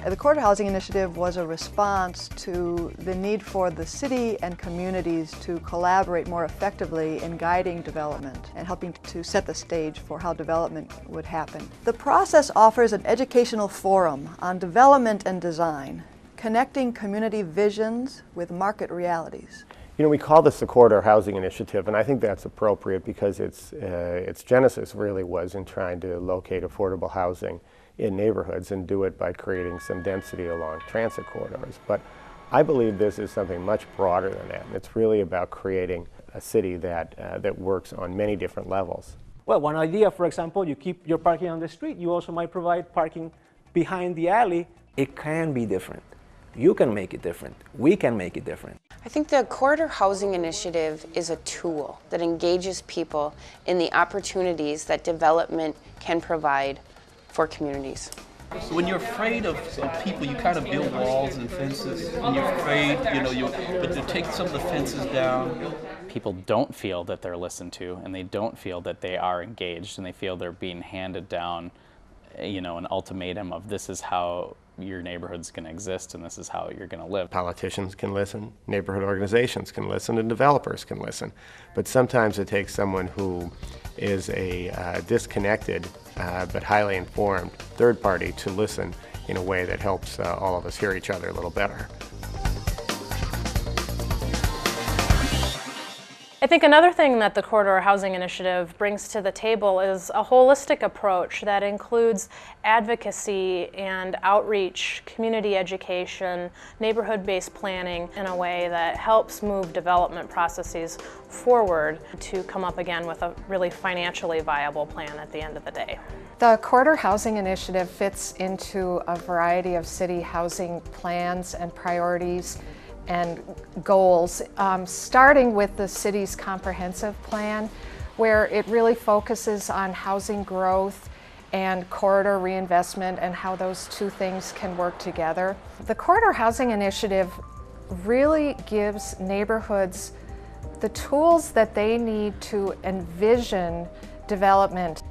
The Corridor Housing Initiative was a response to the need for the city and communities to collaborate more effectively in guiding development and helping to set the stage for how development would happen. The process offers an educational forum on development and design, connecting community visions with market realities. You know, we call this the Corridor Housing Initiative, and I think that's appropriate because its genesis really was in trying to locate affordable housing in neighborhoods and do it by creating some density along transit corridors. But I believe this is something much broader than that. It's really about creating a city that works on many different levels. Well, one idea, for example, you keep your parking on the street. You also might provide parking behind the alley. It can be different. You can make it different. We can make it different. I think the Corridor Housing Initiative is a tool that engages people in the opportunities that development can provide for communities. So when you're afraid of people, you kind of build walls and fences. When you're afraid, but to take some of the fences down. People don't feel that they're listened to, and they don't feel that they are engaged, and they feel they're being handed down, an ultimatum of this is how your neighborhood's going to exist and this is how you're going to live. Politicians can listen, neighborhood organizations can listen, and developers can listen. But sometimes it takes someone who is a disconnected but highly informed third party to listen in a way that helps all of us hear each other a little better. I think another thing that the Corridor Housing Initiative brings to the table is a holistic approach that includes advocacy and outreach, community education, neighborhood-based planning in a way that helps move development processes forward to come up again with a really financially viable plan at the end of the day. The Corridor Housing Initiative fits into a variety of city housing plans and priorities and goals, starting with the city's comprehensive plan, where it really focuses on housing growth and corridor reinvestment and how those two things can work together. The Corridor Housing Initiative really gives neighborhoods the tools that they need to envision development.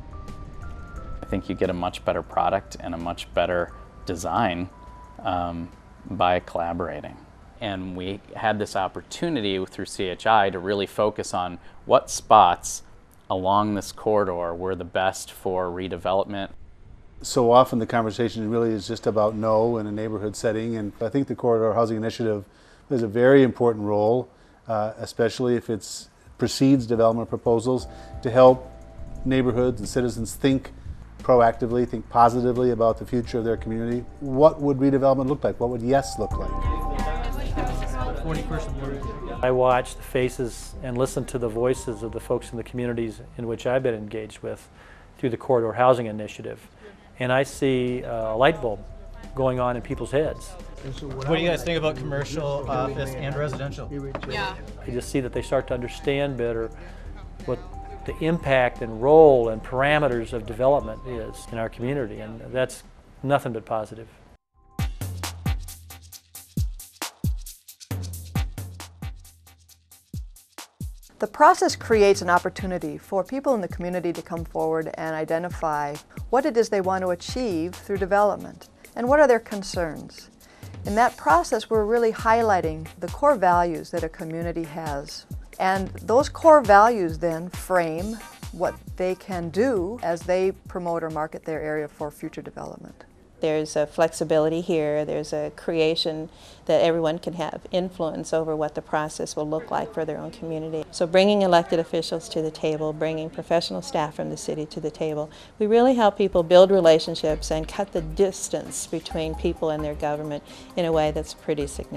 I think you get a much better product and a much better design by collaborating. And we had this opportunity through CHI to really focus on what spots along this corridor were the best for redevelopment. So often the conversation really is just about no in a neighborhood setting, and I think the Corridor Housing Initiative plays a very important role, especially if it precedes development proposals, to help neighborhoods and citizens think proactively, think positively about the future of their community. What would redevelopment look like? What would yes look like? I watch the faces and listen to the voices of the folks in the communities in which I've been engaged with through the Corridor Housing Initiative. And I see a light bulb going on in people's heads. What do you guys think about commercial, office, and residential? Yeah. I just see that they start to understand better what the impact and role and parameters of development is in our community, and that's nothing but positive. The process creates an opportunity for people in the community to come forward and identify what it is they want to achieve through development and what are their concerns. In that process, we're really highlighting the core values that a community has. And those core values then frame what they can do as they promote or market their area for future development. There's a flexibility here, there's a creation that everyone can have influence over what the process will look like for their own community. So bringing elected officials to the table, bringing professional staff from the city to the table, we really help people build relationships and cut the distance between people and their government in a way that's pretty significant.